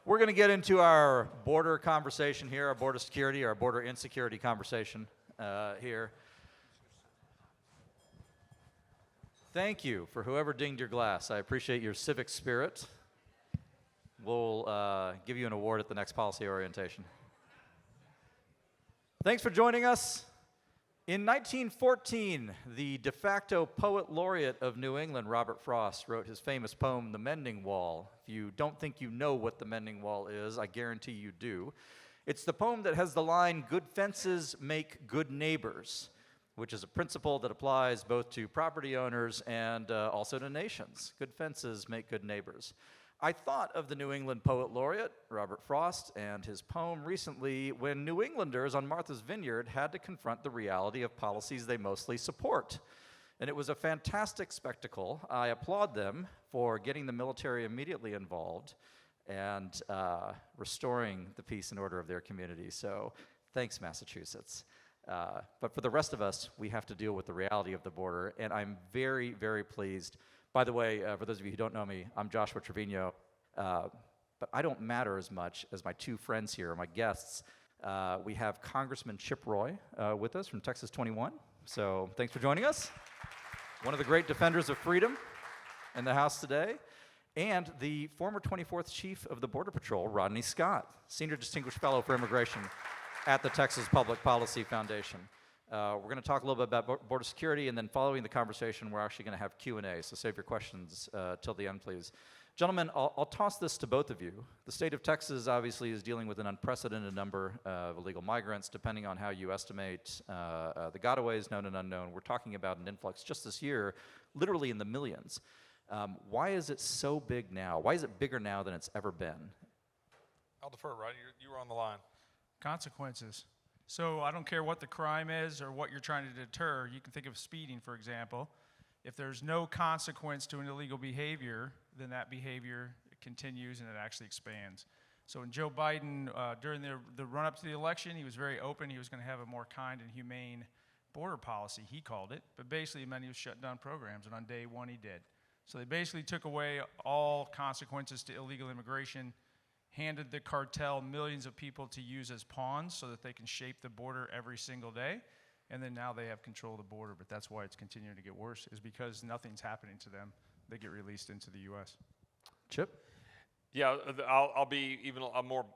We're going to get into our border conversation here, our border security, our border insecurity conversation here. Thank you for whoever dinged your glass. I appreciate your civic spirit. We'll give you an award at the next policy orientation. Thanks for joining us. In 1914, the de facto poet laureate of New England, Robert Frost, wrote his famous poem, The Mending Wall. If you don't think you know what the Mending Wall is, I guarantee you do. It's the poem that has the line, "Good fences make good neighbors," which is a principle that applies both to property owners and also to nations. Good fences make good neighbors. I thought of the New England poet laureate, Robert Frost, and his poem recently when New Englanders on Martha's Vineyard had to confront the reality of policies they mostly support. And it was a fantastic spectacle. I applaud them for getting the military immediately involved and restoring the peace and order of their community. So thanks, Massachusetts. But for the rest of us, we have to deal with the reality of the border, and I'm very, very pleased. By the way, for those of you who don't know me, I'm Joshua Trevino, but I don't matter as much as my two friends here, my guests. We have Congressman Chip Roy with us from Texas 21, so thanks for joining us. One of the great defenders of freedom in the House today, and the former 24th Chief of the Border Patrol, Rodney Scott, Senior Distinguished Fellow for Immigration at the Texas Public Policy Foundation. We're going to talk a little bit about border security, and then following the conversation, we're actually going to have Q&A, so save your questions till the end, please. Gentlemen, I'll toss this to both of you. The state of Texas obviously is dealing with an unprecedented number of illegal migrants, depending on how you estimate the gotaways, known and unknown. We're talking about an influx just this year, literally in the millions. Why is it so big now? Why is it bigger now than it's ever been? I'll defer, Rodney. You were on the line. Consequences. So I don't care what the crime is or what you're trying to deter. You can think of speeding, for example. If there's no consequence to an illegal behavior, then that behavior continues and it actually expands. So when Joe Biden, during the run-up to the election, he was very open. He was going to have a more kind and humane border policy, he called it. But basically, it meant he was shutting down programs, and on day one, he did. So they basically took away all consequences to illegal immigration, handed the cartel millions of people to use as pawns so that they can shape the border every single day. And then now they have control of the border, but that's why it's continuing to get worse, is because nothing's happening to them. They get released into the U.S. Chip? Yeah, I'll be even more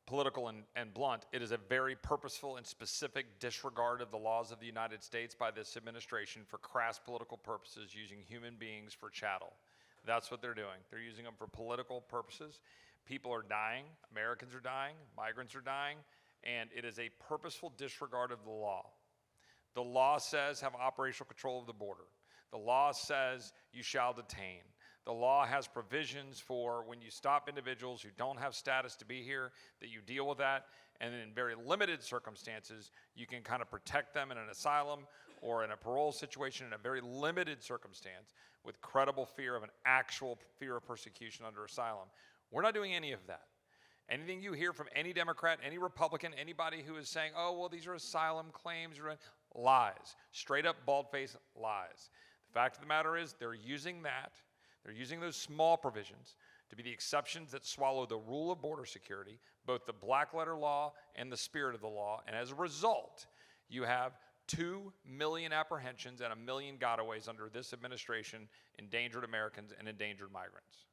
political and blunt. It is a very purposeful and specific disregard of the laws of the United States by this administration for crass political purposes, using human beings for chattel. That's what they're doing. They're using them for political purposes. People are dying, Americans are dying, migrants are dying, and it is a purposeful disregard of the law. The law says have operational control of the border. The law says you shall detain. The law has provisions for when you stop individuals who don't have status to be here, that you deal with that, and in very limited circumstances, you can kind of protect them in an asylum or in a parole situation in a very limited circumstance with credible fear of an actual fear of persecution under asylum. We're not doing any of that. Anything you hear from any Democrat, any Republican, anybody who is saying, oh, well, these are asylum claims, lies. Straight up, bald-faced lies. The fact of the matter is they're using that. They're using those small provisions to be the exceptions that swallow the rule of border security, both the black letter law and the spirit of the law. And as a result, you have 2 million apprehensions and 1 million gotaways under this administration, endangered Americans and endangered migrants.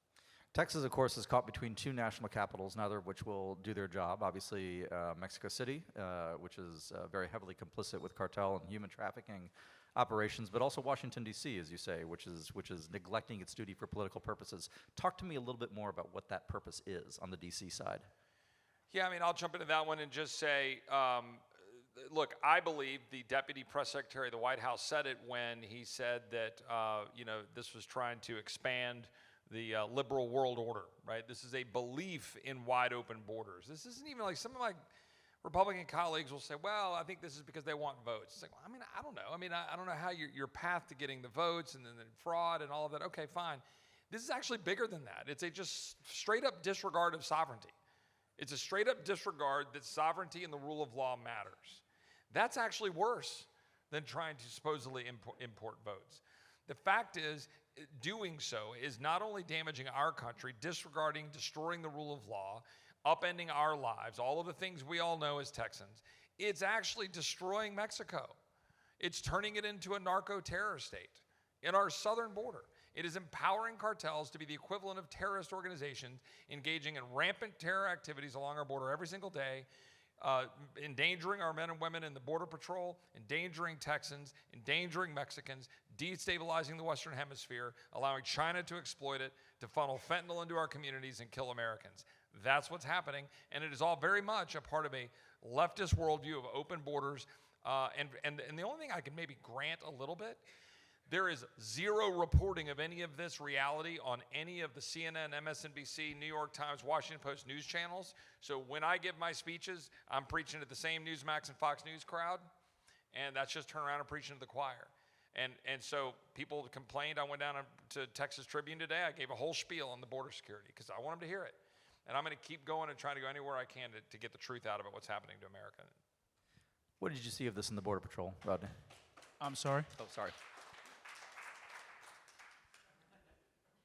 Texas, of course, is caught between two national capitals, neither of which will do their job. Obviously, Mexico City, which is very heavily complicit with cartel and human trafficking operations, but also Washington, D.C., as you say, which is neglecting its duty for political purposes. Talk to me a little bit more about what that purpose is on the D.C. side. Yeah, I mean, I'll jump into that one and just say, look, I believe the Deputy Press Secretary of the White House said it when he said that, this was trying to expand the liberal world order, right? This is a belief in wide open borders. This isn't even like some of my Republican colleagues will say, well, I think this is because they want votes. It's like, well, I mean, I don't know. I mean, I don't know how your path to getting the votes and then the fraud and all of that. Okay, fine. This is actually bigger than that. It's a just straight up disregard of sovereignty. It's a straight up disregard that sovereignty and the rule of law matters. That's actually worse than trying to supposedly import votes. The fact is, doing so is not only damaging our country, disregarding, destroying the rule of law, upending our lives, all of the things we all know as Texans, it's actually destroying Mexico. It's turning it into a narco-terror state in our southern border. It is empowering cartels to be the equivalent of terrorist organizations engaging in rampant terror activities along our border every single day, endangering our men and women in the Border Patrol, endangering Texans, endangering Mexicans, destabilizing the Western Hemisphere, allowing China to exploit it, to funnel fentanyl into our communities and kill Americans. That's what's happening, and it is all very much a part of a leftist worldview of open borders. And the only thing I can maybe grant a little bit, there is zero reporting of any of this reality on any of the CNN, MSNBC, New York Times, Washington Post news channels. So when I give my speeches, I'm preaching to the same Newsmax and Fox News crowd, and that's just turn around and preaching to the choir. And so people complained. I went down to Texas Tribune today. I gave a whole spiel on the border security because I want them to hear it. And I'm going to keep going and trying to go anywhere I can to get the truth out about what's happening to America. What did you see of this in the Border Patrol, Rodney? I'm sorry? Oh, sorry.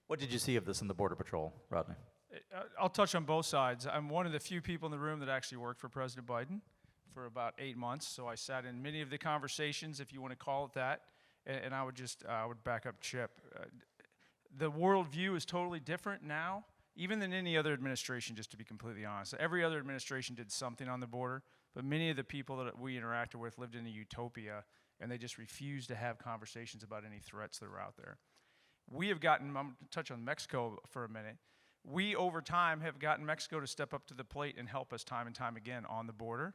What did you see of this in the Border Patrol, Rodney? I'll touch on both sides. I'm one of the few people in the room that actually worked for President Biden for about 8 months, so I sat in many of the conversations, if you want to call it that, and I would back up Chip. The worldview is totally different now, even than any other administration, just to be completely honest. Every other administration did something on the border, but many of the people that we interacted with lived in a utopia, and they just refused to have conversations about any threats that were out there. We have gotten, I'm going to touch on Mexico for a minute. We, over time, have gotten Mexico to step up to the plate and help us time and time again on the border,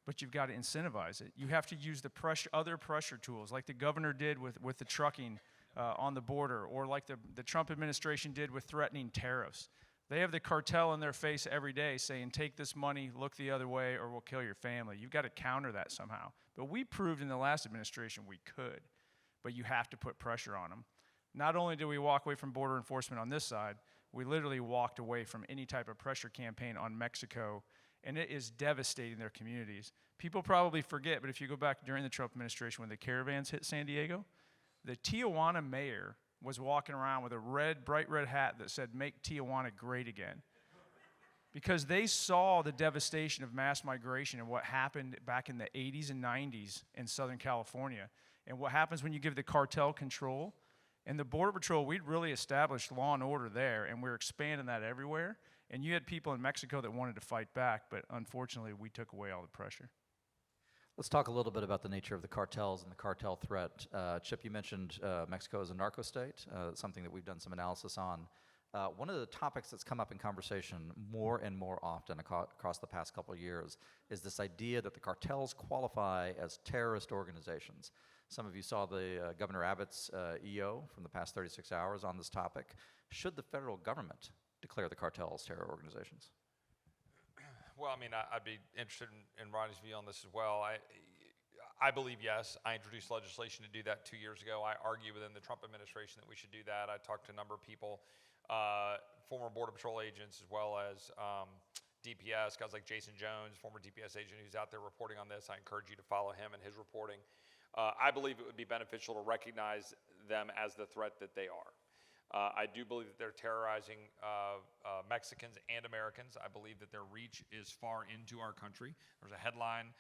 but you've got to incentivize it. You have to use the other pressure tools, like the governor did with the trucking on the border, or like the Trump administration did with threatening tariffs. They have the cartel in their face every day saying, take this money, look the other way, or we'll kill your family. You've got to counter that somehow. But we proved in the last administration we could, but you have to put pressure on them. Not only do we walk away from border enforcement on this side, we literally walked away from any type of pressure campaign on Mexico, and it is devastating their communities. People probably forget, but if you go back during the Trump administration when the caravans hit San Diego, the Tijuana mayor was walking around with a bright red hat that said, "Make Tijuana great again." Because they saw the devastation of mass migration and what happened back in the 80s and 90s in Southern California. And what happens when you give the cartel control. And the Border Patrol, we'd really established law and order there, and we're expanding that everywhere. And you had people in Mexico that wanted to fight back, but unfortunately, we took away all the pressure. Let's talk a little bit about the nature of the cartels and the cartel threat. Chip, you mentioned Mexico as a narco state, something that we've done some analysis on. One of the topics that's come up in conversation more and more often across the past couple of years is this idea that the cartels qualify as terrorist organizations. Some of you saw the Governor Abbott's EO from the past 36 hours on this topic. Should the federal government declare the cartels terror organizations? Well, I mean, I'd be interested in Rodney's view on this as well. I believe yes. I introduced legislation to do that 2 years ago. I argue within the Trump administration that we should do that. I talked to a number of people, former Border Patrol agents as well as DPS, guys like Jason Jones, former DPS agent who's out there reporting on this. I encourage you to follow him and his reporting. I believe it would be beneficial to recognize them as the threat that they are. I do believe that they're terrorizing Mexicans and Americans. I believe that their reach is far into our country. There was a headline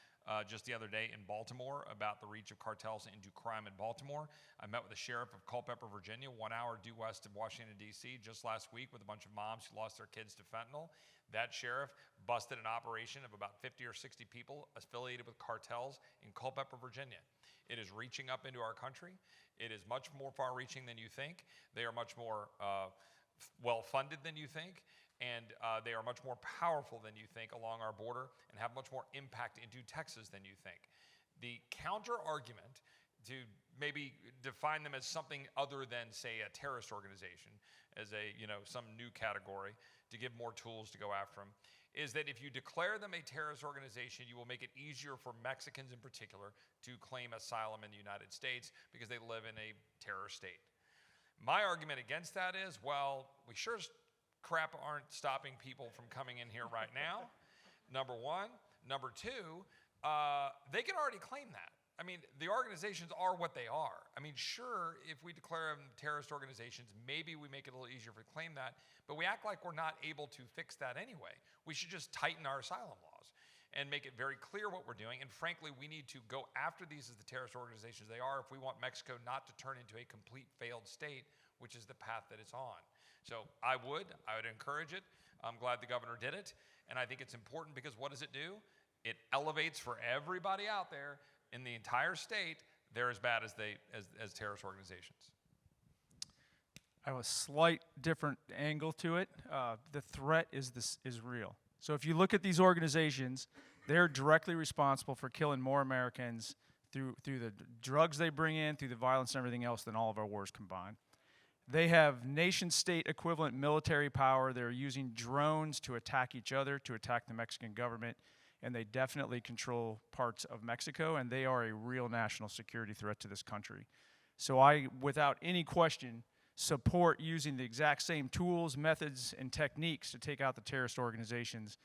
just the other day in Baltimore about the reach of cartels into crime in Baltimore. I met with the sheriff of Culpeper, Virginia, 1 hour due west of Washington, D.C., just last week with a bunch of moms who lost their kids to fentanyl. That sheriff busted an operation of about 50 or 60 people affiliated with cartels in Culpeper, Virginia. It is reaching up into our country. It is much more far-reaching than you think. They are much more well-funded than you think, and they are much more powerful than you think along our border and have much more impact into Texas than you think. The counter-argument to maybe define them as something other than, say, a terrorist organization, as some new category to give more tools to go after them, is that if you declare them a terrorist organization, you will make it easier for Mexicans in particular to claim asylum in the United States because they live in a terror state. My argument against that is, well, we sure as crap aren't stopping people from coming in here right now, number one. Number two, they can already claim that. I mean, the organizations are what they are. I mean, sure, if we declare them terrorist organizations, maybe we make it a little easier to claim that, but we act like we're not able to fix that anyway. We should just tighten our asylum laws and make it very clear what we're doing. And frankly, we need to go after these as the terrorist organizations they are if we want Mexico not to turn into a complete failed state, which is the path that it's on. So I would encourage it. I'm glad the governor did it. And I think it's important because what does it do? It elevates for everybody out there in the entire state, they're as bad as terrorist organizations. I have a slight different angle to it. The threat is real. So if you look at these organizations, they're directly responsible for killing more Americans through the drugs they bring in, through the violence and everything else than all of our wars combined. They have nation-state equivalent military power. They're using drones to attack each other, to attack the Mexican government, and they definitely control parts of Mexico, and they are a real national security threat to this country. So I, without any question, support using the exact same tools, methods, and techniques to take out the terrorist organizations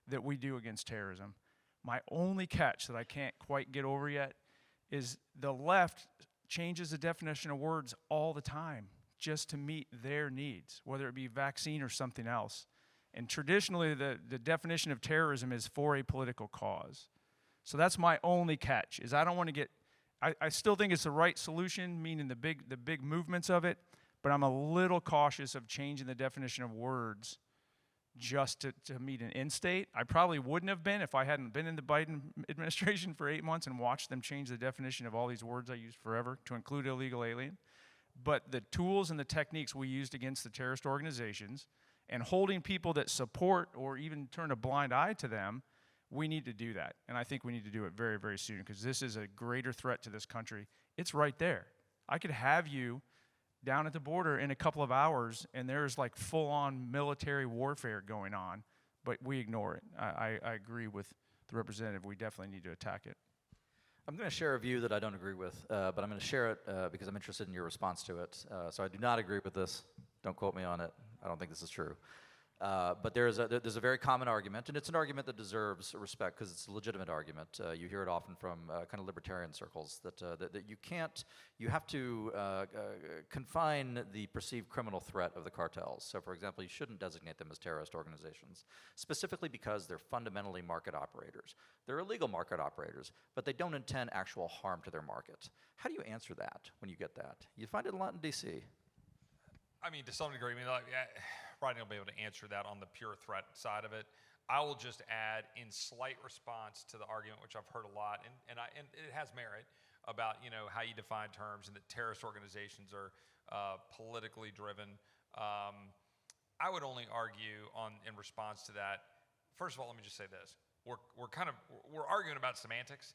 that we do against terrorism. My only catch that I can't quite get over yet is the left changes the definition of words all the time just to meet their needs, whether it be vaccine or something else. And traditionally, the definition of terrorism is for a political cause. So that's my only catch, is I don't want to get, I still think it's the right solution, meaning the big movements of it, but I'm a little cautious of changing the definition of words just to meet an end state. I probably wouldn't have been if I hadn't been in the Biden administration for 8 months and watched them change the definition of all these words I used forever to include illegal alien. But the tools and the techniques we used against the terrorist organizations and holding people that support or even turn a blind eye to them, we need to do that. And I think we need to do it very, very soon because this is a greater threat to this country. It's right there. I could have you down at the border in a couple of hours and there's like full-on military warfare going on, but we ignore it. I agree with the representative. We definitely need to attack it. I'm going to share a view that I don't agree with, but I'm going to share it because I'm interested in your response to it. So I do not agree with this. Don't quote me on it. I don't think this is true. But there's a very common argument, and it's an argument that deserves respect because it's a legitimate argument. You hear it often from kind of libertarian circles that you have to confine the perceived criminal threat of the cartels. So, for example, you shouldn't designate them as terrorist organizations, specifically because they're fundamentally market operators. They're illegal market operators, but they don't intend actual harm to their market. How do you answer that when you get that? You find it a lot in D.C. I mean, to some degree, Rodney will be able to answer that on the pure threat side of it. I will just add, in slight response to the argument, which I've heard a lot, and it has merit, about how you define terms and that terrorist organizations are politically driven. I would only argue in response to that. First of all, let me just say this: we're arguing about semantics.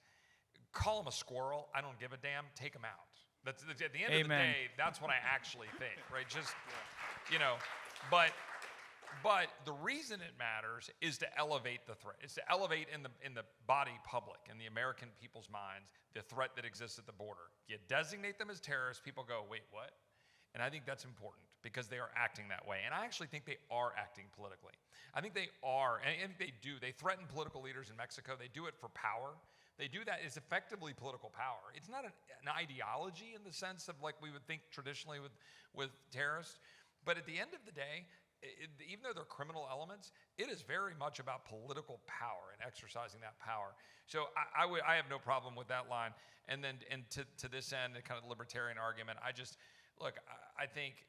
Call them a squirrel. I don't give a damn. Take them out. That's at the end of the day. That's what I actually think, right? Just but the reason it matters is to elevate the threat. It's to elevate in the body public, in the American people's minds, the threat that exists at the border. You designate them as terrorists, people go, wait, what? And I think that's important because they are acting that way. And I actually think they are acting politically. I think they are, and they do. They threaten political leaders in Mexico. They do it for power. They do that. It's effectively political power. It's not an ideology in the sense of like we would think traditionally with terrorists. But at the end of the day, even though they're criminal elements, it is very much about political power and exercising that power. So I have no problem with that line. And then to this end, a kind of libertarian argument, I think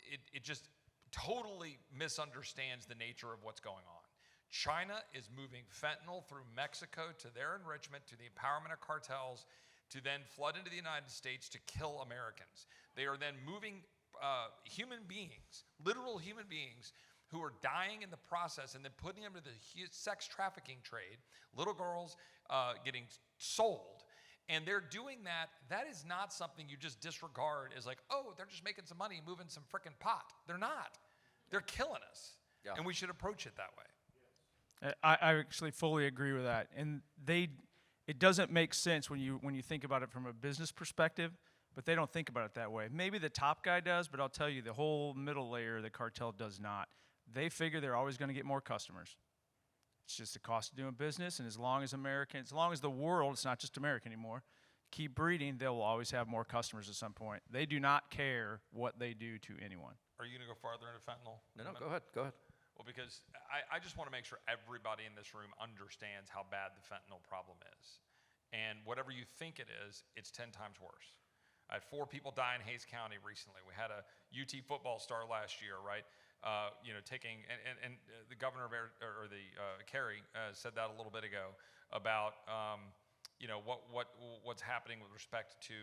it just totally misunderstands the nature of what's going on. China is moving fentanyl through Mexico to their enrichment, to the empowerment of cartels, to then flood into the United States to kill Americans. They are then moving human beings, literal human beings, who are dying in the process and then putting them into the sex trafficking trade, little girls getting sold. And they're doing that. That is not something you just disregard as like, oh, they're just making some money, moving some frickin' pot. They're not. They're killing us. Yeah. And we should approach it that way. I actually fully agree with that. And it doesn't make sense when you think about it from a business perspective, but they don't think about it that way. Maybe the top guy does, but I'll tell you, the whole middle layer of the cartel does not. They figure they're always going to get more customers. It's just the cost of doing business, and as long as the world, it's not just America anymore, keep breeding, they will always have more customers at some point. They do not care what they do to anyone. Are you going to go farther into fentanyl? No, go ahead. Well, because I just want to make sure everybody in this room understands how bad the fentanyl problem is. And whatever you think it is, it's 10 times worse. I had 4 people die in Hays County recently. We had a UT football star last year, right? Taking, and the governor of Kerry said that a little bit ago about, what's happening with respect to,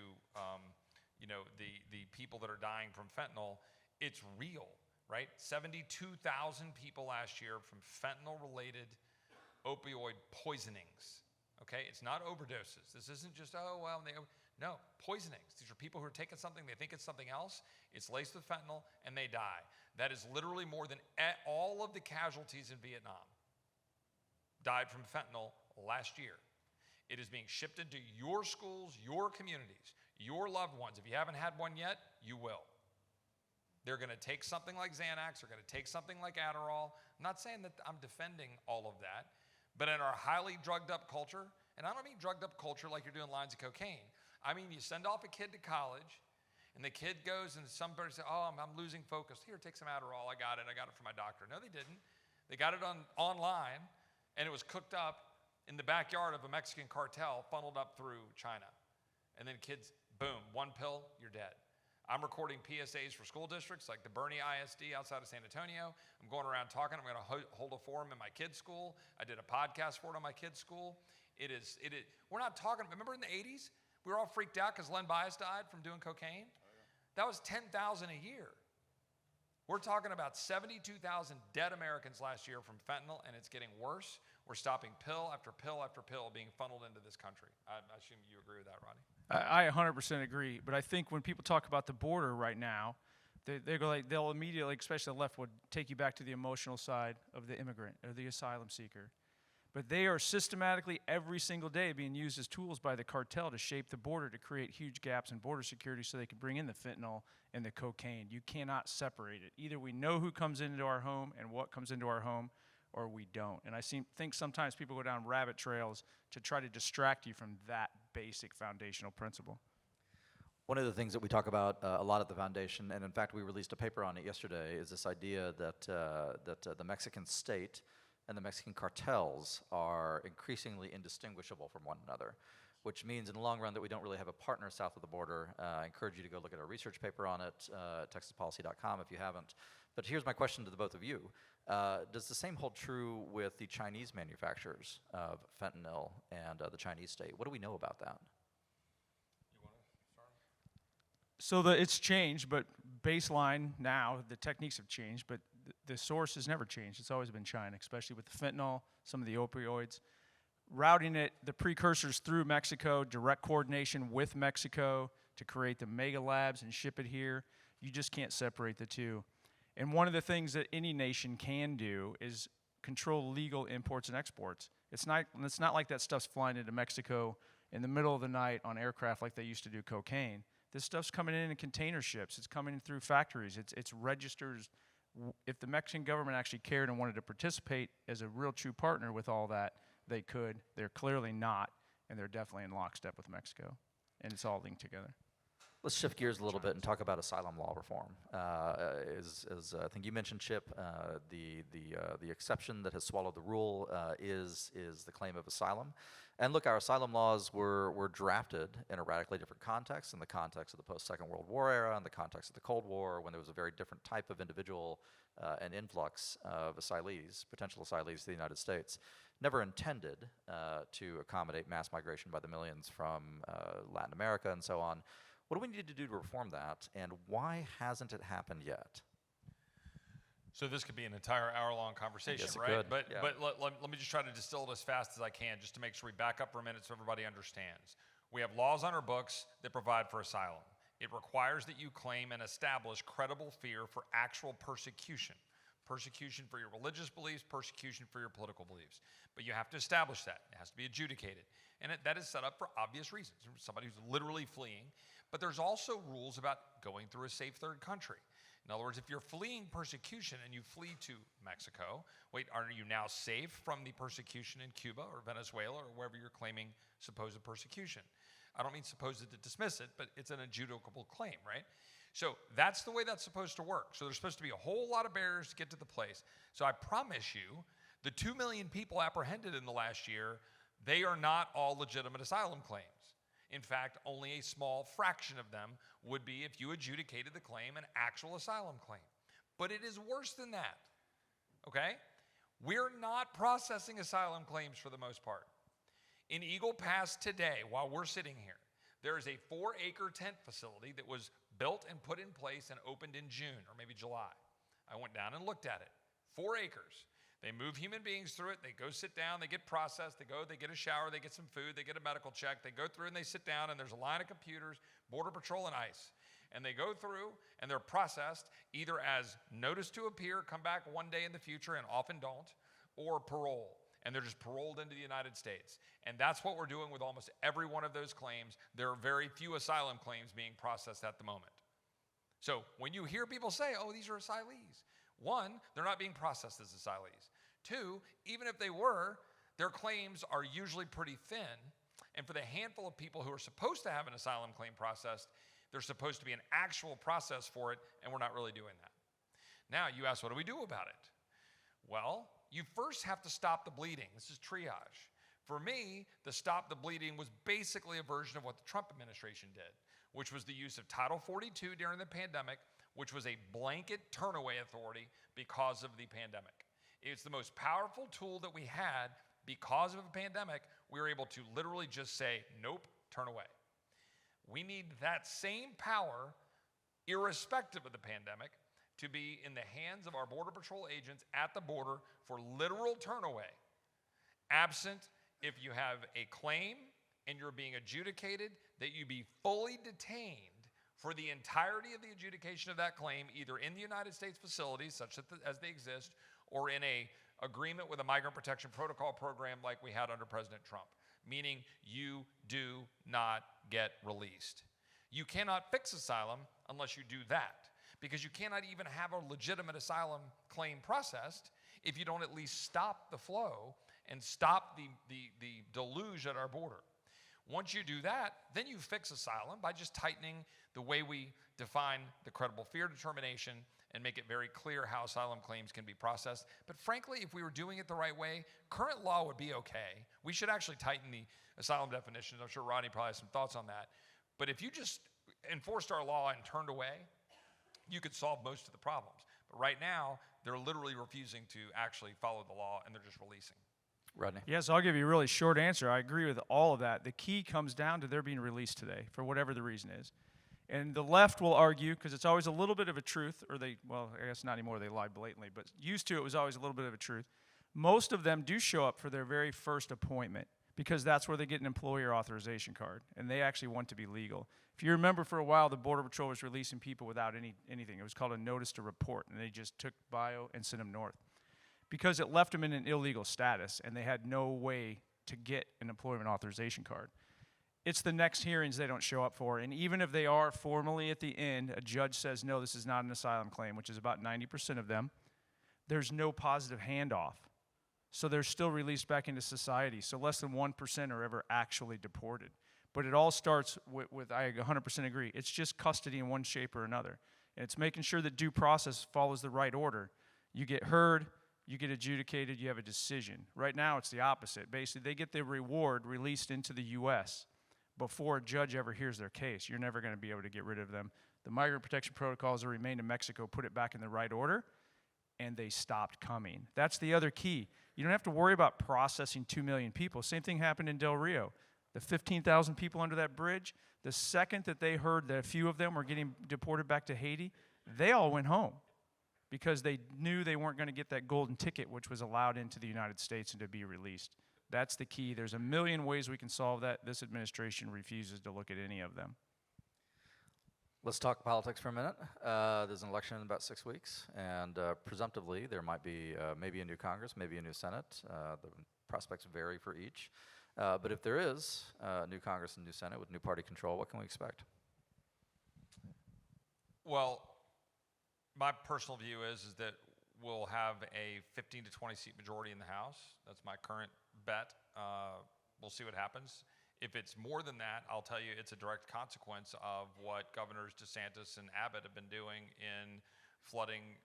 the people that are dying from fentanyl. It's real, right? 72,000 people last year from fentanyl-related opioid poisonings, okay? It's not overdoses. This isn't just, no, poisonings. These are people who are taking something, they think it's something else, it's laced with fentanyl, and they die. That is literally more than all of the casualties in Vietnam died from fentanyl last year. It is being shipped into your schools, your communities, your loved ones. If you haven't had one yet, you will. They're going to take something like Xanax, they're going to take something like Adderall. I'm not saying that I'm defending all of that, but in our highly drugged up culture, and I don't mean drugged up culture like you're doing lines of cocaine. I mean, you send off a kid to college, and the kid goes and somebody says, I'm losing focus. Here, take some Adderall. I got it from my doctor. No, they didn't. They got it online, and it was cooked up in the backyard of a Mexican cartel, funneled up through China. And then kids, boom, one pill, you're dead. I'm recording PSAs for school districts like the Bernie ISD outside of San Antonio. I'm going around talking. I'm going to hold a forum in my kids' school. I did a podcast for it on my kids' school. It is. We're not talking. Remember in the 80s, we were all freaked out because Len Bias died from doing cocaine? That was 10,000 a year. We're talking about 72,000 dead Americans last year from fentanyl, and it's getting worse. We're stopping pill after pill after pill being funneled into this country. I assume you agree with that, Rodney? I 100% agree, but I think when people talk about the border right now, they'll immediately, especially the left, would take you back to the emotional side of the immigrant or the asylum seeker. But they are systematically every single day being used as tools by the cartel to shape the border, to create huge gaps in border security so they can bring in the fentanyl and the cocaine. You cannot separate it. Either we know who comes into our home and what comes into our home, or we don't. And I think sometimes people go down rabbit trails to try to distract you from that basic foundational principle. One of the things that we talk about a lot at the foundation, and in fact we released a paper on it yesterday, is this idea that the Mexican state and the Mexican cartels are increasingly indistinguishable from one another, which means in the long run that we don't really have a partner south of the border. I encourage you to go look at our research paper on it at texaspolicy.com if you haven't. But here's my question to the both of you. Does the same hold true with the Chinese manufacturers of fentanyl and the Chinese state? What do we know about that? You want to start? So it's changed, but baseline now, the techniques have changed, but the source has never changed. It's always been China, especially with the fentanyl, some of the opioids. Routing it, the precursors through Mexico, direct coordination with Mexico to create the mega labs and ship it here. You just can't separate the two. And one of the things that any nation can do is control legal imports and exports. It's not like that stuff's flying into Mexico in the middle of the night on aircraft like they used to do cocaine. This stuff's coming in container ships. It's coming in through factories. It's registered. If the Mexican government actually cared and wanted to participate as a real true partner with all that, they could. They're clearly not, and they're definitely in lockstep with Mexico. And it's all linked together. Let's shift gears a little bit and talk about asylum law reform. As I think you mentioned, Chip, the exception that has swallowed the rule is the claim of asylum. And look, our asylum laws were drafted in a radically different context, in the context of the post-Second World War era, in the context of the Cold War, when there was a very different type of individual and influx of asylees, potential asylees to the United States. Never intended to accommodate mass migration by the millions from Latin America and so on. What do we need to do to reform that, and why hasn't it happened yet? So this could be an entire hour-long conversation, Yes, it right? could, But yeah. let me just try to distill it as fast as I can, just to make sure we back up for a minute so everybody understands. We have laws on our books that provide for asylum. It requires that you claim and establish credible fear for actual persecution. Persecution for your religious beliefs, persecution for your political beliefs. But you have to establish that. It has to be adjudicated. And that is set up for obvious reasons. Somebody who's literally fleeing. But there's also rules about going through a safe third country. In other words, if you're fleeing persecution and you flee to Mexico, are you now safe from the persecution in Cuba or Venezuela or wherever you're claiming supposed persecution? I don't mean supposed to dismiss it, but it's an adjudicable claim, right? So that's the way that's supposed to work. So there's supposed to be a whole lot of barriers to get to the place. So I promise you, the 2 million people apprehended in the last year, they are not all legitimate asylum claims. In fact, only a small fraction of them would be, if you adjudicated the claim, an actual asylum claim. But it is worse than that, okay? We're not processing asylum claims for the most part. In Eagle Pass today, while we're sitting here, there is a 4-acre tent facility that was built and put in place and opened in June or maybe July. I went down and looked at it. 4 acres. They move human beings through it. They go sit down. They get processed. They go, they get a shower. They get some food. They get a medical check. They go through and they sit down, and there's a line of computers, Border Patrol and ICE. And they go through and they're processed either as notice to appear, come back one day in the future, and often don't, or parole. And they're just paroled into the United States. And that's what we're doing with almost every one of those claims. There are very few asylum claims being processed at the moment. So when you hear people say, oh, these are asylees, one, they're not being processed as asylees. Two, even if they were, their claims are usually pretty thin. And for the handful of people who are supposed to have an asylum claim processed, there's supposed to be an actual process for it, and we're not really doing that. Now, you ask, what do we do about it? Well, you first have to stop the bleeding. This is triage. For me, the stop the bleeding was basically a version of what the Trump administration did, which was the use of Title 42 during the pandemic, which was a blanket turnaway authority because of the pandemic. It's the most powerful tool that we had because of a pandemic. We were able to literally just say, nope, turn away. We need that same power, irrespective of the pandemic, to be in the hands of our Border Patrol agents at the border for literal turnaway, absent if you have a claim and you're being adjudicated, that you be fully detained for the entirety of the adjudication of that claim, either in the United States facilities, such as they exist, or in a agreement with a migrant protection protocol program like we had under President Trump, meaning you do not get released. You cannot fix asylum unless you do that, because you cannot even have a legitimate asylum claim processed if you don't at least stop the flow and stop the deluge at our border. Once you do that, then you fix asylum by just tightening the way we define the credible fear determination and make it very clear how asylum claims can be processed. But frankly, if we were doing it the right way, current law would be okay. We should actually tighten the asylum definitions. I'm sure Rodney probably has some thoughts on that. But if you just enforced our law and turned away, you could solve most of the problems. But right now, they're literally refusing to actually follow the law, and they're just releasing. Rodney? Yes, I'll give you a really short answer. I agree with all of that. The key comes down to their being released today, for whatever the reason is. And the left will argue, because it's always a little bit of a truth, or well, I guess not anymore, they lie blatantly, but used to it was always a little bit of a truth. Most of them do show up for their very first appointment, because that's where they get an employer authorization card, and they actually want to be legal. If you remember, for a while, the Border Patrol was releasing people without anything. It was called a notice to report, and they just took bio and sent them north, because it left them in an illegal status, and they had no way to get an employment authorization card. It's the next hearings they don't show up for, and even if they are formally at the end, a judge says, no, this is not an asylum claim, which is about 90% of them, there's no positive handoff. So they're still released back into society. So less than 1% are ever actually deported. But it all starts with I 100% agree, it's just custody in one shape or another. And it's making sure that due process follows the right order. You get heard, you get adjudicated, you have a decision. Right now, it's the opposite. Basically, they get the reward released into the U.S. before a judge ever hears their case. You're never going to be able to get rid of them. The migrant protection protocols that remained in Mexico put it back in the right order, and they stopped coming. That's the other key. You don't have to worry about processing 2 million people. Same thing happened in Del Rio. The 15,000 people under that bridge, the second that they heard that a few of them were getting deported back to Haiti, they all went home, because they knew they weren't going to get that golden ticket, which was allowed into the United States and to be released. That's the key. There's a million ways we can solve that. This administration refuses to look at any of them. Let's talk politics for a minute. There's an election in about 6 weeks, and presumptively there might be maybe a new Congress, maybe a new Senate. The prospects vary for each. But if there is a new Congress and new Senate with new party control, what can we expect? Well, my personal view is that we'll have a 15 to 20 seat majority in the House. That's my current bet. We'll see what happens. If it's more than that, I'll tell you it's a direct consequence of what Governors DeSantis and Abbott have been doing in flooding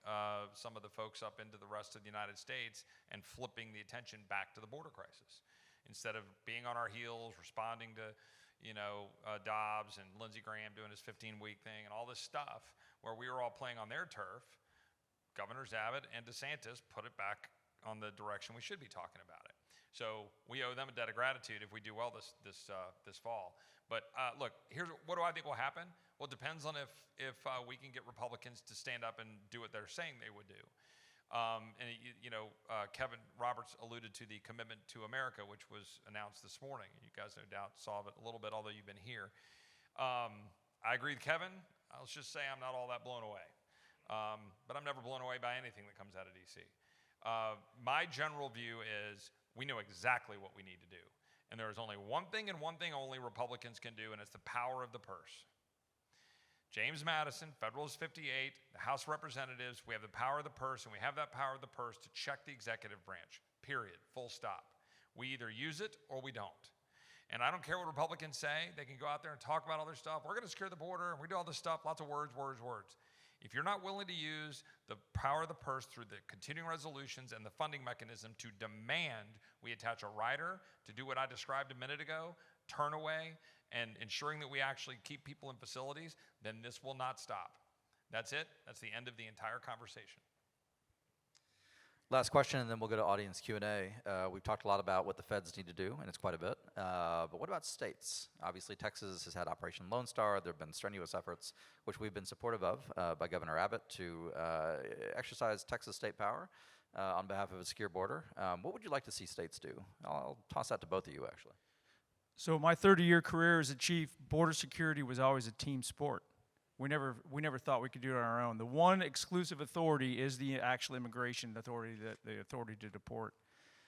some of the folks up into the rest of the United States and flipping the attention back to the border crisis. Instead of being on our heels, responding to, Dobbs and Lindsey Graham doing his 15-week thing and all this stuff where we were all playing on their turf, Governors Abbott and DeSantis put it back on the direction we should be talking about it. So we owe them a debt of gratitude if we do well this fall. But look, here's what do I think will happen? Well, it depends on if we can get Republicans to stand up and do what they're saying they would do. Kevin Roberts alluded to the Commitment to America, which was announced this morning. You guys no doubt saw it a little bit, although you've been here. I agree with Kevin. Let's just say I'm not all that blown away. But I'm never blown away by anything that comes out of D.C. My general view is we know exactly what we need to do. And there is only one thing and one thing only Republicans can do, and it's the power of the purse. James Madison, Federalist 58, the House of Representatives, we have the power of the purse, and we have that power of the purse to check the executive branch, period, full stop. We either use it or we don't. And I don't care what Republicans say. They can go out there and talk about all their stuff. We're going to secure the border, and we do all this stuff, lots of words, words, words. If you're not willing to use the power of the purse through the continuing resolutions and the funding mechanism to demand we attach a rider to do what I described a minute ago, turn away, and ensuring that we actually keep people in facilities, then this will not stop. That's it. That's the end of the entire conversation. Last question, and then we'll go to audience Q&A. We've talked a lot about what the feds need to do, and it's quite a bit. But what about states? Obviously, Texas has had Operation Lone Star. There have been strenuous efforts, which we've been supportive of by Governor Abbott, to exercise Texas state power on behalf of a secure border. What would you like to see states do? I'll toss that to both of you, actually. So my 30-year career as a chief, border security was always a team sport. We never thought we could do it on our own. The one exclusive authority is the actual immigration authority, the authority to deport.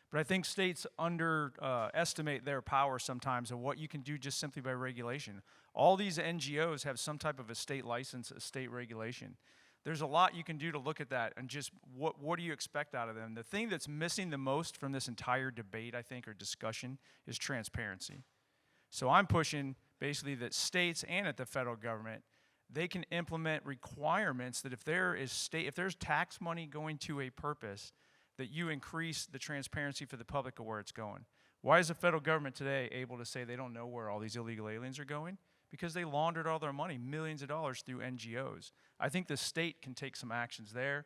But I think states underestimate their power sometimes of what you can do just simply by regulation. All these NGOs have some type of a state license, a state regulation. There's a lot you can do to look at that and just what do you expect out of them. The thing that's missing the most from this entire debate, I think, or discussion is transparency. So I'm pushing basically that states and at the federal government, they can implement requirements that if there's tax money going to a purpose, that you increase the transparency for the public of where it's going. Why is the federal government today able to say they don't know where all these illegal aliens are going? Because they laundered all their money, millions of dollars, through NGOs. I think the state can take some actions there.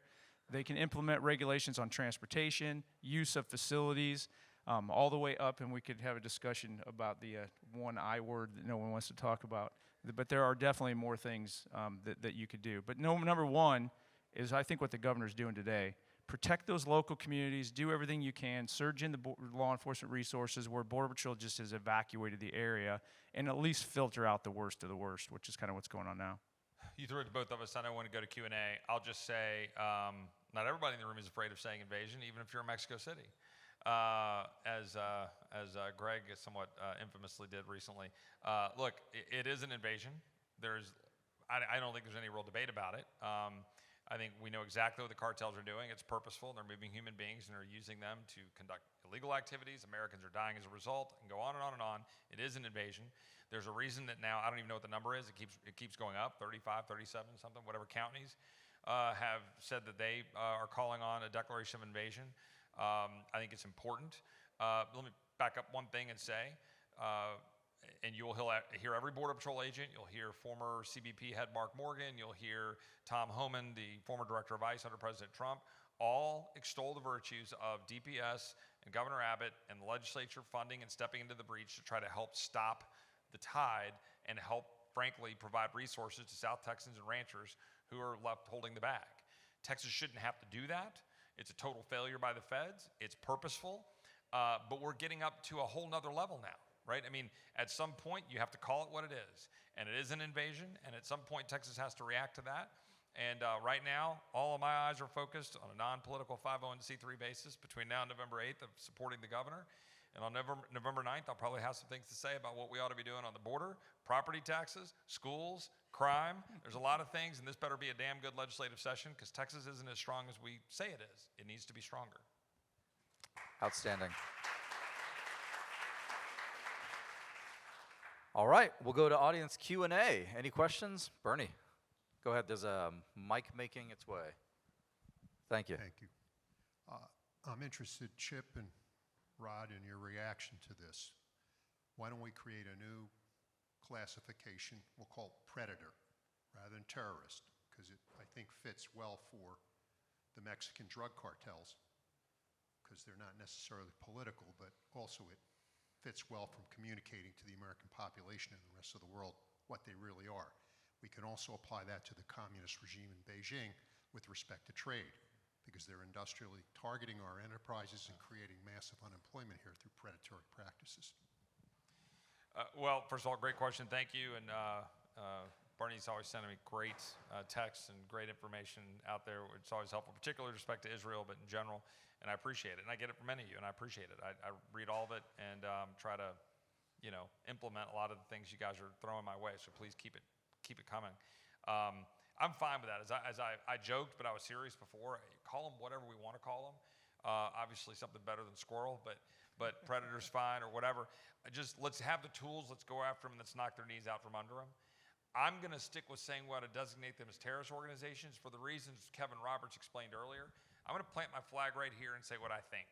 They can implement regulations on transportation, use of facilities, all the way up, and we could have a discussion about the one I word that no one wants to talk about. But there are definitely more things that you could do. But number one is, I think, what the governor's doing today. Protect those local communities, do everything you can, surge in the law enforcement resources where Border Patrol just has evacuated the area, and at least filter out the worst of the worst, which is kind of what's going on now. You threw it to both of us. I don't want to go to Q&A. I'll just say, not everybody in the room is afraid of saying invasion, even if you're in Mexico City. As Greg somewhat infamously did recently. Look, it is an invasion. I don't think there's any real debate about it. I think we know exactly what the cartels are doing. It's purposeful. They're moving human beings and are using them to conduct illegal activities. Americans are dying as a result, and go on and on and on. It is an invasion. There's a reason that now, I don't even know what the number is. It keeps going up, 35, 37, something, whatever counties have said that they are calling on a declaration of invasion. I think it's important. Let me back up one thing and say, and you'll hear every Border Patrol agent, you'll hear former CBP head Mark Morgan, you'll hear Tom Homan, the former director of ICE under President Trump, all extol the virtues of DPS and Governor Abbott and the legislature funding and stepping into the breach to try to help stop the tide and help, frankly, provide resources to South Texans and ranchers who are left holding the bag. Texas shouldn't have to do that. It's a total failure by the feds. It's purposeful, but we're getting up to a whole nother level now, right? I mean, at some point, you have to call it what it is, and it is an invasion, and at some point, Texas has to react to that. And right now, all of my eyes are focused on a non-political 501c3 basis between now and November 8th of supporting the governor. And on November 9th, I'll probably have some things to say about what we ought to be doing on the border, property taxes, schools, crime. There's a lot of things, and this better be a damn good legislative session because Texas isn't as strong as we say it is. It needs to be stronger. Outstanding. All right, we'll go to audience Q&A. Any questions? Bernie, go ahead. There's a mic making its way. Thank you. Thank you. I'm interested, Chip and Rod, in your reaction to this. Why don't we create a new classification we'll call predator rather than terrorist, because it, I think, fits well for the Mexican drug cartels, because they're not necessarily political, but also it fits well from communicating to the American population and the rest of the world what they really are. We can also apply that to the communist regime in Beijing with respect to trade, because they're industrially targeting our enterprises and creating massive unemployment here through predatory practices. Well, first of all, great question. Thank you. And Bernie's always sending me great texts and great information out there. It's always helpful, particularly with respect to Israel, but in general. And I appreciate it. And I get it from many of you, and I appreciate it. I read all of it and try to, implement a lot of the things you guys are throwing my way. So please keep it coming. I'm fine with that. As I joked, but I was serious before. Call them whatever we want to call them. Obviously, something better than squirrel, but predator's fine or whatever. Just let's have the tools. Let's go after them. Let's knock their knees out from under them. I'm going to stick with saying we ought to designate them as terrorist organizations for the reasons Kevin Roberts explained earlier. I'm going to plant my flag right here and say what I think.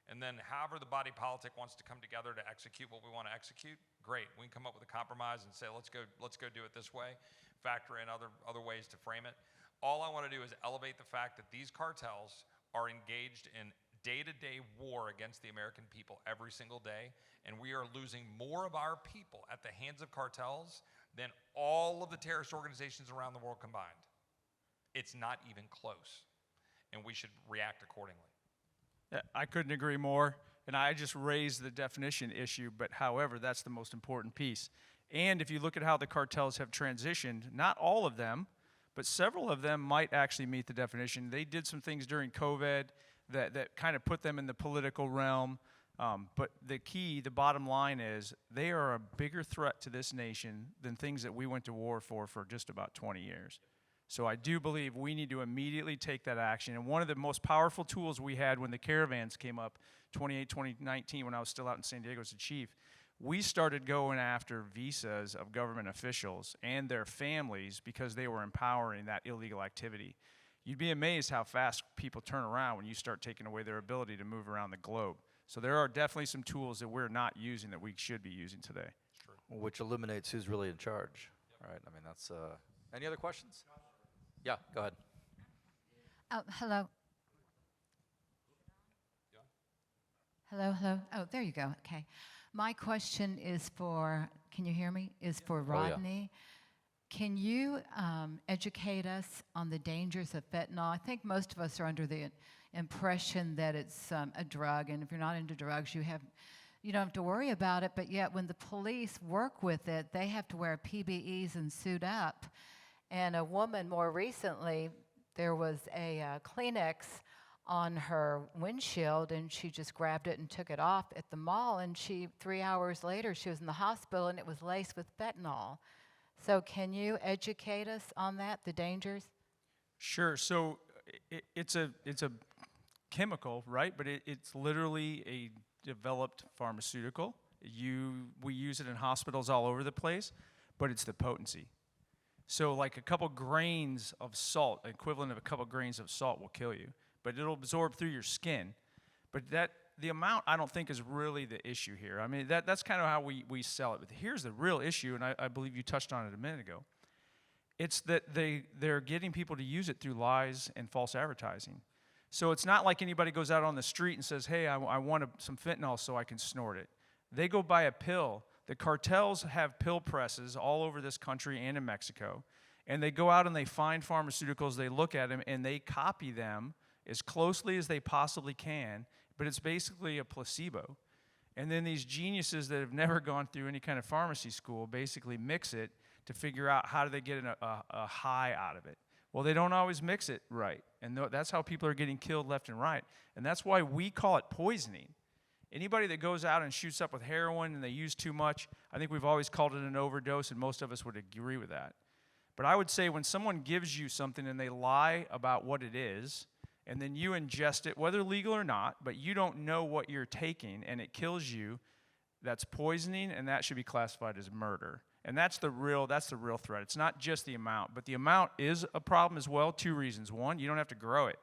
And then however the body politic wants to come together to execute what we want to execute, great. We can come up with a compromise and say, let's go do it this way, factor in other ways to frame it. All I want to do is elevate the fact that these cartels are engaged in day-to-day war against the American people every single day, and we are losing more of our people at the hands of cartels than all of the terrorist organizations around the world combined. It's not even close, and we should react accordingly. I couldn't agree more, and I just raised the definition issue, but however, that's the most important piece. And if you look at how the cartels have transitioned, not all of them, but several of them might actually meet the definition. They did some things during COVID that kind of put them in the political realm, but the bottom line is they are a bigger threat to this nation than things that we went to war for just about 20 years. So I do believe we need to immediately take that action. And one of the most powerful tools we had when the caravans came up, 2019, when I was still out in San Diego as a chief, we started going after visas of government officials and their families because they were empowering that illegal activity. You'd be amazed how fast people turn around when you start taking away their ability to move around the globe. So there are definitely some tools that we're not using that we should be using today. Which eliminates who's really in charge, right? I mean, that's, any other questions? Yeah, go ahead. Oh, hello. Hello. Oh, there you go. Okay. My question is can you hear me? Is for Rodney. Can you educate us on the dangers of fentanyl? I think most of us are under the impression that it's a drug, and if you're not into drugs, you don't have to worry about it, but yet when the police work with it, they have to wear PBEs and suit up. And a woman more recently, there was a Kleenex on her windshield, and she just grabbed it and took it off at the mall, and 3 hours later, she was in the hospital, and it was laced with fentanyl. So can you educate us on that, the dangers? Sure. So it's a chemical, right? But it's literally a developed pharmaceutical. We use it in hospitals all over the place, but it's the potency. So like a couple grains of salt, equivalent of a couple grains of salt will kill you, but it'll absorb through your skin. But the amount I don't think is really the issue here. I mean, that's kind of how we sell it. But here's the real issue, and I believe you touched on it a minute ago. It's that they're getting people to use it through lies and false advertising. So it's not like anybody goes out on the street and says, hey, I want some fentanyl so I can snort it. They go buy a pill. The cartels have pill presses all over this country and in Mexico, and they go out and they find pharmaceuticals, they look at them, and they copy them as closely as they possibly can, but it's basically a placebo. And then these geniuses that have never gone through any kind of pharmacy school basically mix it to figure out how do they get a high out of it. Well, they don't always mix it right, and that's how people are getting killed left and right, and that's why we call it poisoning. Anybody that goes out and shoots up with heroin and they use too much, I think we've always called it an overdose, and most of us would agree with that. But I would say when someone gives you something and they lie about what it is, and then you ingest it, whether legal or not, but you don't know what you're taking, and it kills you, that's poisoning, and that should be classified as murder. And that's the real threat. It's not just the amount, but the amount is a problem as well. 2 reasons. One, you don't have to grow it.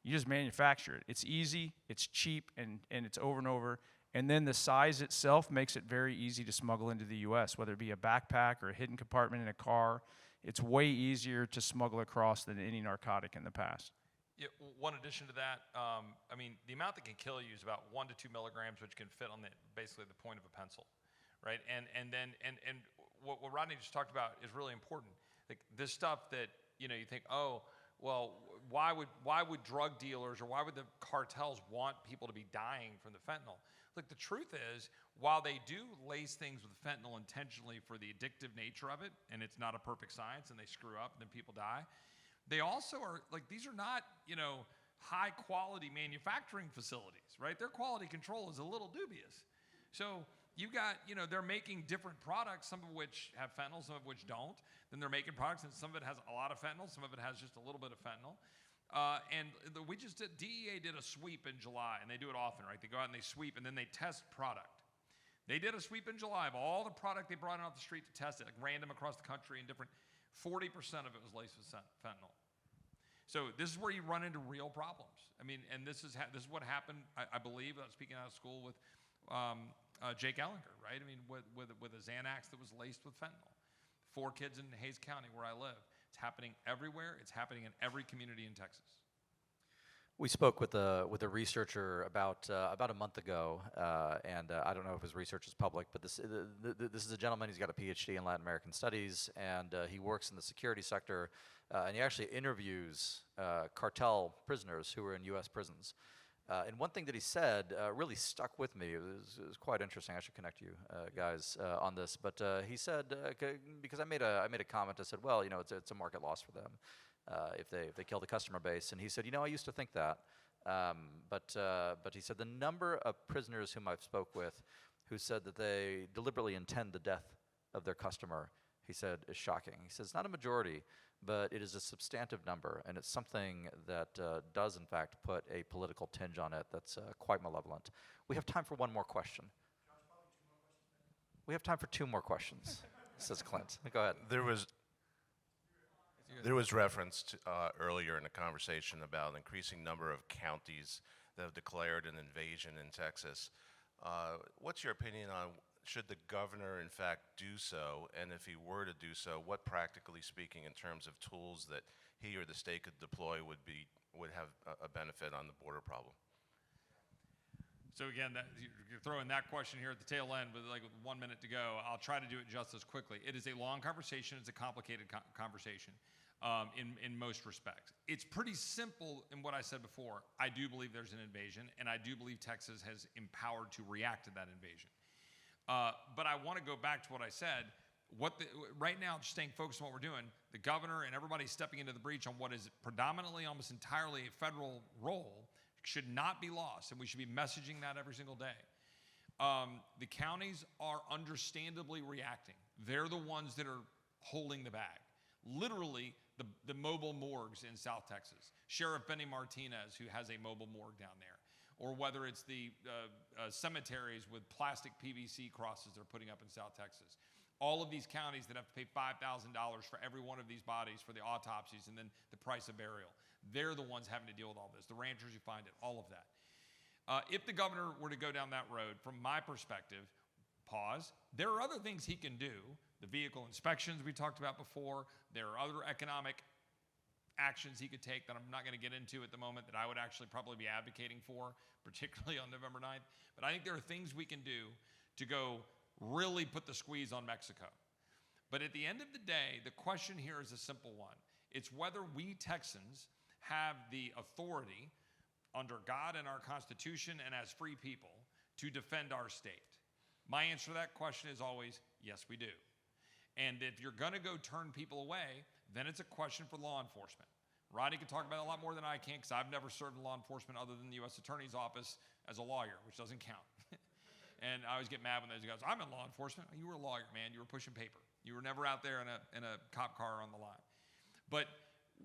You just manufacture it. It's easy, it's cheap, and it's over and over. And then the size itself makes it very easy to smuggle into the U.S., whether it be a backpack or a hidden compartment in a car. It's way easier to smuggle across than any narcotic in the past. Yeah, one addition to that, I mean, the amount that can kill you is about 1 to 2 milligrams, which can fit on basically the point of a pencil, right? And what Rodney just talked about is really important. Like this stuff that you think, oh, well, why would drug dealers or why would the cartels want people to be dying from the fentanyl? Look, the truth is, while they do lace things with fentanyl intentionally for the addictive nature of it, and it's not a perfect science, and they screw up and then people die, they also are, like, these are not, high quality manufacturing facilities, right? Their quality control is a little dubious. So you got, they're making different products, some of which have fentanyl, some of which don't. Then they're making products, and some of it has a lot of fentanyl, some of it has just a little bit of fentanyl. DEA did a sweep in July, and they do it often, right? They go out and they sweep, and then they test product. They did a sweep in July of all the product they brought in off the street to test it, like random across the country and different. 40% of it was laced with fentanyl. So this is where you run into real problems. I mean, and this is what happened, I believe, speaking out of school with Jake Ellinger, right? I mean, with a Xanax that was laced with fentanyl. 4 kids in Hays County, where I live. It's happening everywhere. It's happening in every community in Texas. We spoke with a researcher about a month ago, and I don't know if his research is public, but this is a gentleman. He's got a PhD in Latin American Studies, and he works in the security sector, and he actually interviews cartel prisoners who are in U.S. prisons. And one thing that he said really stuck with me. It was quite interesting. I should connect you guys on this. But he said, because I made a comment. I said, well, it's a market loss for them if they kill the customer base. And he said, I used to think that. But he said the number of prisoners whom I've spoke with who said that they deliberately intend the death of their customer, he said, is shocking. He says it's not a majority, but it is a substantive number, and it's something that does, in fact, put a political tinge on it that's quite malevolent. We have time for one more question. We have time for 2 more questions, says Clint. Go ahead. There was reference to, earlier in the conversation about an increasing number of counties that have declared an invasion in Texas. What's your opinion on should the governor, in fact, do so? And if he were to do so, what, practically speaking, in terms of tools that he or the state could deploy would have a benefit on the border problem? So again, you're throwing that question here at the tail end with 1 minute to go. I'll try to do it just as quickly. It is a long conversation. It's a complicated conversation in most respects. It's pretty simple in what I said before. I do believe there's an invasion, and I do believe Texas has empowered to react to that invasion. But I want to go back to what I said. Right now, just staying focused on what we're doing, the governor and everybody stepping into the breach on what is predominantly, almost entirely a federal role should not be lost, and we should be messaging that every single day. The counties are understandably reacting. They're the ones that are holding the bag. Literally, the mobile morgues in South Texas. Sheriff Benny Martinez, who has a mobile morgue down there. Or whether it's the cemeteries with plastic PVC crosses they're putting up in South Texas. All of these counties that have to pay $5,000 for every one of these bodies for the autopsies and then the price of burial. They're the ones having to deal with all this. The ranchers who find it, all of that. If the governor were to go down that road, from my perspective, pause. There are other things he can do. The vehicle inspections we talked about before. There are other economic actions he could take that I'm not going to get into at the moment that I would actually probably be advocating for, particularly on November 9th. But I think there are things we can do to go really put the squeeze on Mexico. But at the end of the day, the question here is a simple one. It's whether we Texans have the authority under God and our Constitution and as free people to defend our state. My answer to that question is always, yes, we do. And if you're going to go turn people away, then it's a question for law enforcement. Rodney can talk about it a lot more than I can because I've never served in law enforcement other than the U.S. Attorney's Office as a lawyer, which doesn't count. And I always get mad when those guys, I'm in law enforcement. You were a lawyer, man. You were pushing paper. You were never out there in a cop car on the line. But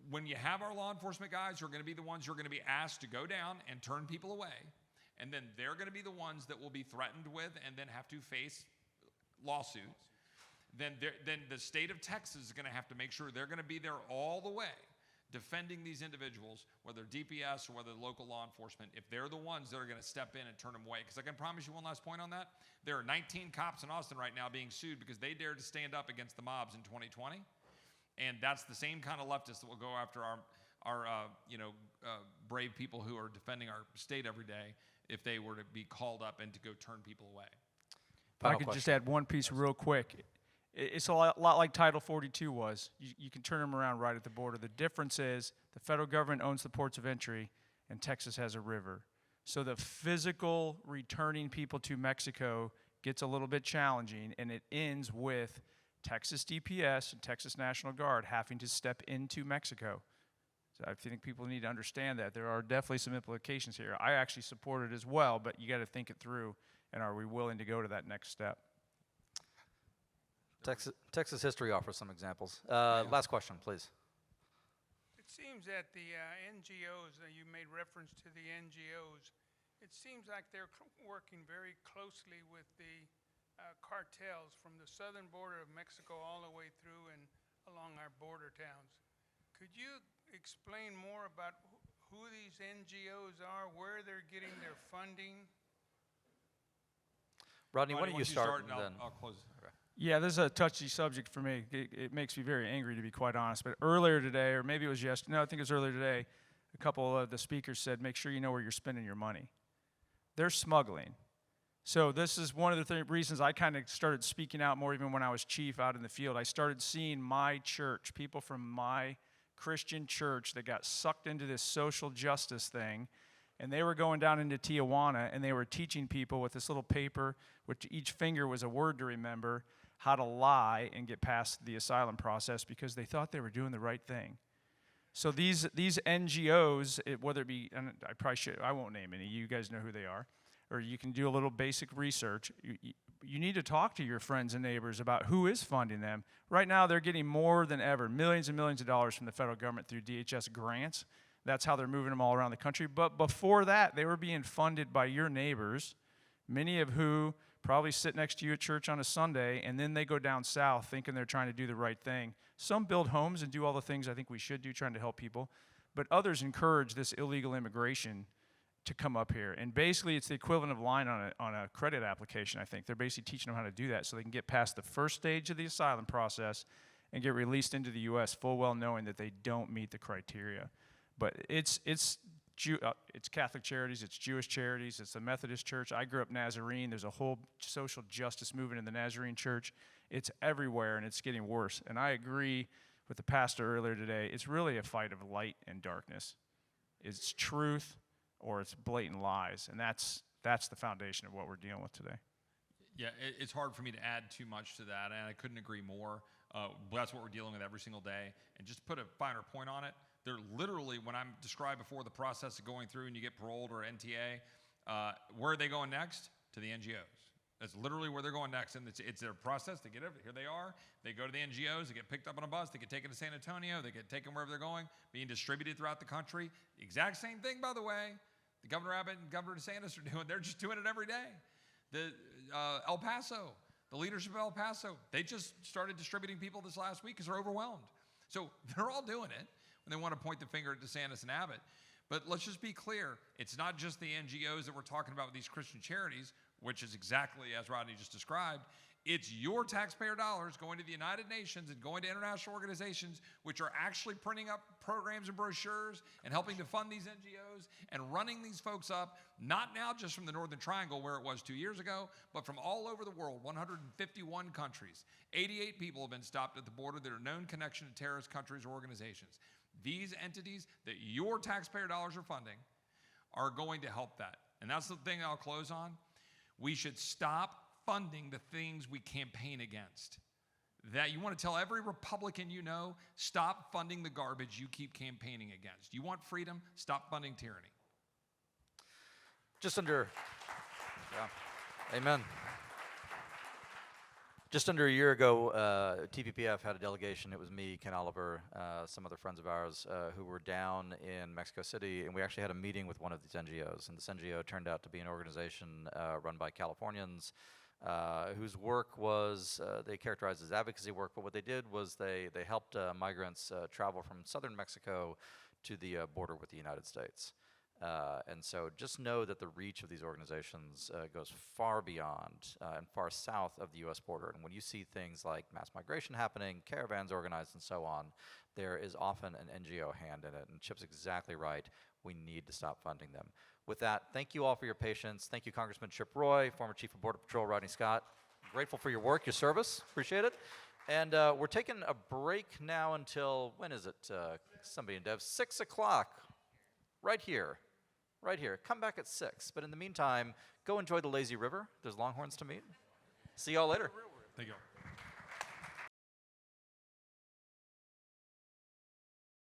when you have our law enforcement guys who are going to be the ones who are going to be asked to go down and turn people away, and then they're going to be the ones that will be threatened with and then have to face lawsuits, then the state of Texas is going to have to make sure they're going to be there all the way defending these individuals, whether DPS or whether local law enforcement, if they're the ones that are going to step in and turn them away. Because I can promise you one last point on that. There are 19 cops in Austin right now being sued because they dared to stand up against the mobs in 2020. And that's the same kind of leftists that will go after our brave people who are defending our state every day if they were to be called up and to go turn people away. If I could just add one piece real quick. It's a lot like Title 42 was. You can turn them around right at the border. The difference is the federal government owns the ports of entry, and Texas has a river. So the physical returning people to Mexico gets a little bit challenging, and it ends with Texas DPS and Texas National Guard having to step into Mexico. So I think people need to understand that. There are definitely some implications here. I actually support it as well, but you got to think it through, and are we willing to go to that next step? Texas history offers some examples. Last question, please. It seems that the NGOs, you made reference to the NGOs, it seems like they're working very closely with the cartels from the southern border of Mexico all the way through and along our border towns. Could you explain more about who these NGOs are, where they're getting their funding? Rodney, why don't you start, and then I'll close. Okay. Yeah, this is a touchy subject for me. It makes me very angry, to be quite honest. But earlier today, or maybe it was yesterday, no, I think it was earlier today, a couple of the speakers said, make sure you know where you're spending your money. They're smuggling. So this is one of the reasons I kind of started speaking out more even when I was chief out in the field. I started seeing my church, people from my Christian church that got sucked into this social justice thing, and they were going down into Tijuana, and they were teaching people with this little paper, which each finger was a word to remember, how to lie and get past the asylum process because they thought they were doing the right thing. So these NGOs, whether it be, and I won't name any, you guys know who they are, or you can do a little basic research. You need to talk to your friends and neighbors about who is funding them. Right now, they're getting more than ever, millions and millions of dollars from the federal government through DHS grants. That's how they're moving them all around the country. But before that, they were being funded by your neighbors, many of who probably sit next to you at church on a Sunday, and then they go down south thinking they're trying to do the right thing. Some build homes and do all the things I think we should do, trying to help people, but others encourage this illegal immigration to come up here. And basically, it's the equivalent of lying on a credit application, I think. They're basically teaching them how to do that so they can get past the first stage of the asylum process and get released into the U.S. full well knowing that they don't meet the criteria. But it's Catholic charities, it's Jewish charities, it's the Methodist Church. I grew up Nazarene. There's a whole social justice movement in the Nazarene Church. It's everywhere, and it's getting worse. And I agree with the pastor earlier today. It's really a fight of light and darkness. It's truth or it's blatant lies, and that's the foundation of what we're dealing with today. Yeah, it's hard for me to add too much to that, and I couldn't agree more. That's what we're dealing with every single day. And just to put a finer point on it, they're literally, when I'm described before the process of going through and you get paroled or NTA, where are they going next? To the NGOs. That's literally where they're going next. And it's their process. They get here they are. They go to the NGOs. They get picked up on a bus. They get taken to San Antonio. They get taken wherever they're going, being distributed throughout the country. The exact same thing, by the way, the Governor Abbott and Governor DeSantis are doing. They're just doing it every day. El Paso, the leadership of El Paso, they just started distributing people this last week because they're overwhelmed. So they're all doing it when they want to point the finger at DeSantis and Abbott. But let's just be clear, it's not just the NGOs that we're talking about with these Christian charities, which is exactly as Rodney just described. It's your taxpayer dollars going to the United Nations and going to international organizations which are actually printing up programs and brochures and helping to fund these NGOs and running these folks up, not now just from the Northern Triangle where it was 2 years ago, but from all over the world, 151 countries. 88 people have been stopped at the border that are known connection to terrorist countries or organizations. These entities that your taxpayer dollars are funding are going to help that. And that's the thing I'll close on. We should stop funding the things we campaign against. That you want to tell every Republican you know, stop funding the garbage you keep campaigning against. You want freedom? Stop funding tyranny. Yeah. Amen. Just under a year ago, TPPF had a delegation. It was me, Ken Oliver, some other friends of ours who were down in Mexico City, and we actually had a meeting with one of these NGOs. And this NGO turned out to be an organization run by Californians whose work was, they characterized as advocacy work, but what they did was they helped migrants travel from southern Mexico to the border with the United States. And so just know that the reach of these organizations goes far beyond and far south of the U.S. border. And when you see things like mass migration happening, caravans organized, and so on, there is often an NGO hand in it. And Chip's exactly right. We need to stop funding them. With that, thank you all for your patience. Thank you, Congressman Chip Roy, former Chief of Border Patrol Rodney Scott. Grateful for your work, your service. Appreciate it. And we're taking a break now until, when is it? Somebody in Dev, 6 o'clock, right here. Right here. Come back at 6. But in the meantime, go enjoy the lazy river. There's longhorns to meet. See y'all later. Thank you.